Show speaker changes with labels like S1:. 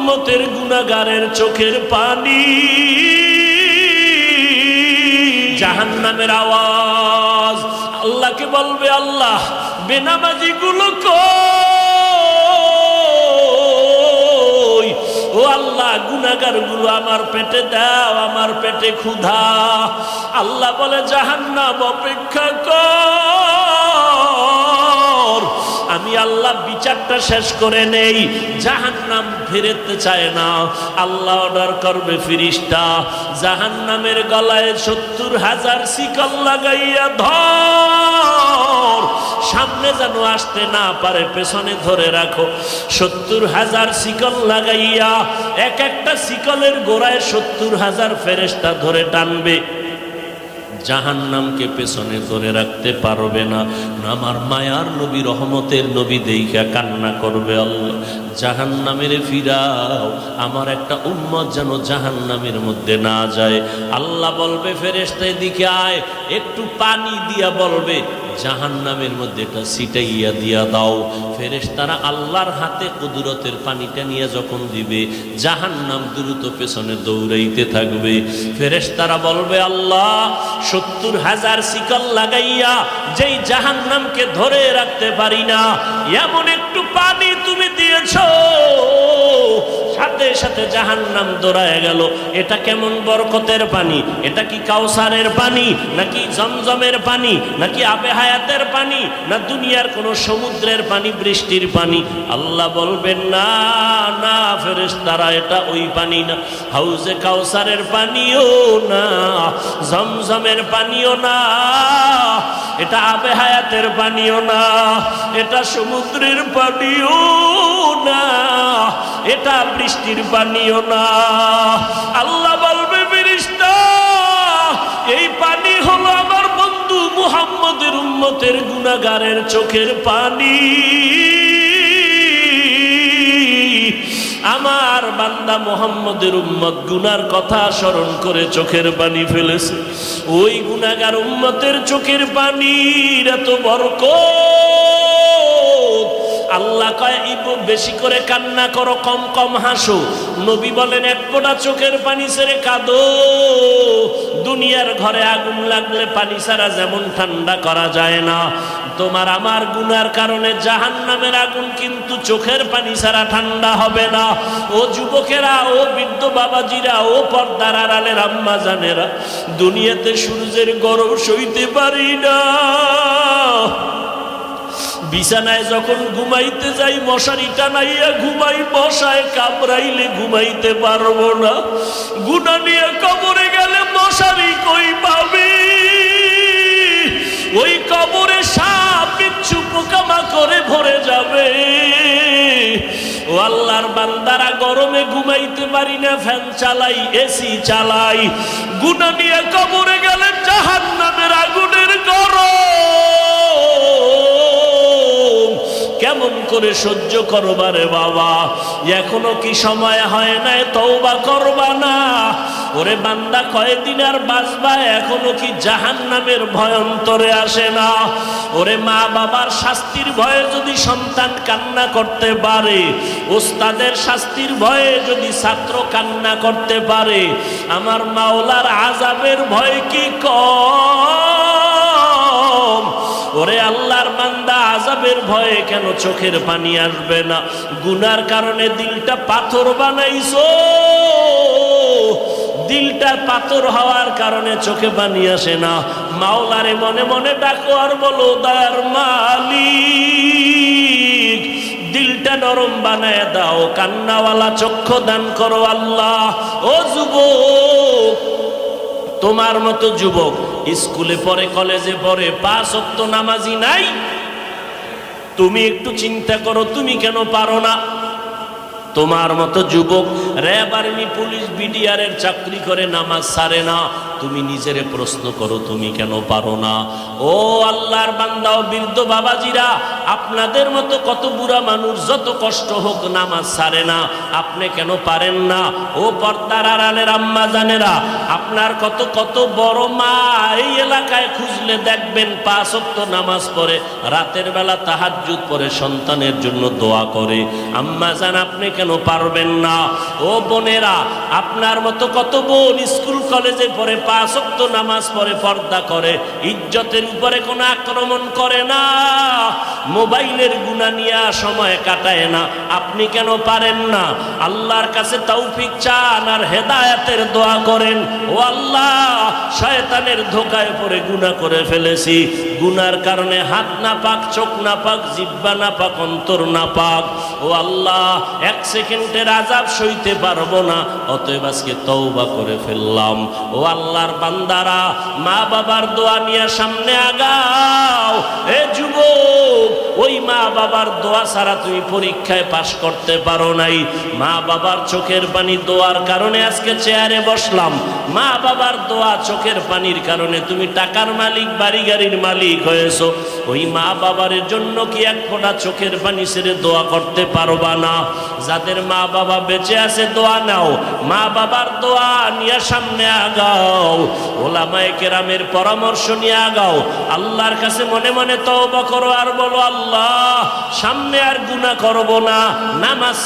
S1: উম্মতের গুনাহগারের চোখের পানি। জাহান্নামের আওয়াজ আল্লাহকে বলবে, আল্লাহ বেনামাজি গুলো কই? ও আল্লাহ গুনাহগার গুলো আমার পেটে দাও, আমার পেটে ক্ষুধা। আল্লাহ বলে, জাহান্নাম অপেক্ষা কর, আমি আল্লাহ বিচারটা শেষ করে নেই। জাহান্নাম ফিরতে চায় না। আল্লাহ অর্ডার করবে, ফিরিস্তা জাহান্নামের গলায় ৭০,০০০ শিকল লাগাইয়া ধর, সামনে যেন আসতে না পারে, পেছনে ধরে রাখো। ৭০,০০০ শিকল লাগাইয়া এক একটা শিকলের গোড়ায় ৭০,০০০ ফেরেশতা ধরে টানবে। জাহান্নামকে পেছনে ধরে রাখতে পারবে না। আমার মায়ার নবী, রহমতের নবী দেইখা কান্না করবে, আল্লাহ জাহান্নামের ফিরাও, আমার একটা উম্মত যেন জাহান্নামের মধ্যে না যায়। আল্লাহ বলবে, ফেরেশতা এদিকে আয়, একটু পানি দিয়া বলবে জাহান্নামের মধ্যে একটা ছিটাইয়া দিয়া দাও। ফেরেশতারা আল্লাহর হাতে কুদরতের পানিটা নিয়ে যখন দিবে, জাহান্নাম দ্রুত পেছনে দৌড়াইতে থাকবে। ফেরেশতারা বলবে, আল্লাহ ৭০,০০০ শিকল লাগাইয়া যেই জাহান্নামকে ধরে রাখতে পারি না, এমন একটু পানি তুমি দিয়েছো, সাথে সাথে জাহান্নাম দৌড়ায় গেল। এটা কেমন বরকতের পানি? এটা কি কাউসারের পানি, নাকি জমজমের পানি, নাকি আবে হায়াতের পানি, না দুনিয়ার কোন সমুদ্রের পানি, বৃষ্টির পানি? আল্লাহ বলবেন, না না ফেরেশতারা, এটা ওই পানি না, হাউজে কাউসারের পানিও না, জমজমের পানিও না, এটা আবে হায়াতের পানিও না, এটা সমুদ্রের পানিও না, এটা বৃষ্টির পানিও না। আল্লাহ বলবে, ফেরেশতা এই পানি হলো আমার বন্ধু মুহাম্মদের উম্মতের গুনাহগারের চোখের পানি। আমার বান্দা মুহাম্মদের উম্মত গুনার কথা স্মরণ করে চোখের পানি ফেলেছে। ওই গুনাহগার উম্মতের চোখের পানির এত বরকত। আল্লাহ কয়, বেশি করে কান্না করো, কম কম হাসো। নবী বলেন, এক ফোঁটা চোখের পানি ছেড়ে কাঁদো। দুনিয়ার ঘরে আগুন লাগলে পানি ছাড়া যেমন ঠান্ডা করা যায় না, তোমার আমার গুনার কারণে জাহান্নামের আগুন কিন্তু চোখের পানি ছাড়া ঠান্ডা হবে না। ও যুবকেরা, ও বৃদ্ধ বাবাজিরা, ও পর্দার আড়ালের আম্মা জানেরা, দুনিয়াতে সূর্যের গরম সইতে পারি না। বিছানায় যখন ঘুমাইতে যাই, মশারি টানাইয়া ঘুমাই, মশায় কামড়াইলে ঘুমাইতে পারবো না। গুনাহ নিয়ে কবরে গেলে মশারি কই পাবি? ওই কবরে সাপ বিচ্ছু পোকামাকড়ে ভরে যাবে। ও আল্লাহর বান্দারা, গরমে ঘুমাইতে পারি না, ফ্যান চালাই, এসি চালাই। গুনাহ নিয়ে কবরে গেলে জাহান্নামের আগুনের গরম কেমন করে সহ্য করবা রে বাবা? এখনো কি সময় হয় নাই তওবা করবা না? ওরে বান্দা, কয়দিন আর বাঁচবা? এখনো কি জাহান্নামের ভয় অন্তরে আসে না? ওরে মা বাবার শাস্তির ভয়ে যদি সন্তান কান্না করতে পারে, ওস্তাদের শাস্তির ভয়ে যদি ছাত্র কান্না করতে পারে, আমার মাওলার আযাবের ভয় কি কম? ওরে আল্লাহর বান্দা, আযাবের ভয়ে কেন চোখের পানি আসবে না? গুনার কারণে দিলটা পাথর বানাইছো, দিলটা পাথর হওয়ার কারণে চোখে পানি আসে না। মাওলারে মনে মনে ডাকো আর বলো, দয়ার মালিক দিলটা নরম বানায় দাও, কান্নাওয়ালা চক্ষু দান করো আল্লাহ। ও যুবক, তোমার মতো যুবক স্কুলে পড়ে, কলেজে পড়ে, 5 ওয়াক্ত নামাজি নাই। তুমি একটু চিন্তা করো, তুমি কেন পারো না? তোমার মতো যুবক র্যাব, আর্মি, পুলিশ, বিডিআর এর চাকরি করে, নামাজ ছাড়ে না। তুমি নিজেরে প্রশ্ন করো, তুমি কেন পারো না? ও আল্লাহর বান্দা ও বৃদ্ধ বাবাজিরা, আপনাদের মতো কত বুড়া মানুষ যত কষ্ট হোক নামাজ ছাড়ে না, আপনি কেন পারেন না? ও পর্দার আড়ালের আম্মা জানেরা, আপনার কত কত বড় মা এই এলাকায় খুঁজলে দেখবেন 5 ওয়াক্ত নামাজ পড়ে, রাতের বেলা তাহাজ্জুদ পড়ে, সন্তানের জন্য দোয়া করে। আম্মা জান, আপনি কেন পারবেন না? ও বোনেরা, আপনার মতো কত বোন স্কুল কলেজে পড়ে, 5 ওয়াক্ত নামাজ পড়ে, পর্দা করে, ইজ্জতের উপরে কোনো আক্রমণ করে না, মোবাইলের গুনাহ নিয়ে সময় কাটায় না। আপনি কেন পারেন না? আল্লাহর কাছে তৌফিক চান আর হেদায়েতের দোয়া করেন। ও আল্লাহ, শয়তানের ধোঁকায় পড়ে গুনাহ করে ফেলেছি, গুনার কারণে হাত না পাক, চোখ না পাক, জিহ্বা না পাক, অন্তর না পাক। ও আল্লাহ, 1 সেকেন্ডের আযাব সইতে পারবো না, অতএব আজকে তওবা করে ফেললাম। ও আল্লাহর বান্দারা, মা বাবার দোয়া নিয়ে সামনে আগাও। এ যুবক, ওই মা বাবার দোয়া ছাড়া তুমি পরীক্ষায় পাশ করতে পারো নাই। মা বাবার চোখের পানি দোয়ার কারণে আজকে চেয়ারে বসলাম। মা বাবার দোয়া চোখের পানির কারণে তুমি টাকার মালিক, বাড়ি গাড়ির মালিক হয়েছো। ওই মা বাবার জন্য কি এক ফোঁটা চোখের পানি ছেড়ে দোয়া করতে পারবা না? যাদের মা বাবা বেঁচে আছে দোয়া নাও, মা বাবার দোয়া নিয়ে সামনে আগাও, ওলামায়ে কেরামের পরামর্শ নিয়ে আগাও। আল্লাহর কাছে মনে মনে তওবা করো আর বলো, আল্লাহ, সামনে আর গুনাহ করব না, নামাজ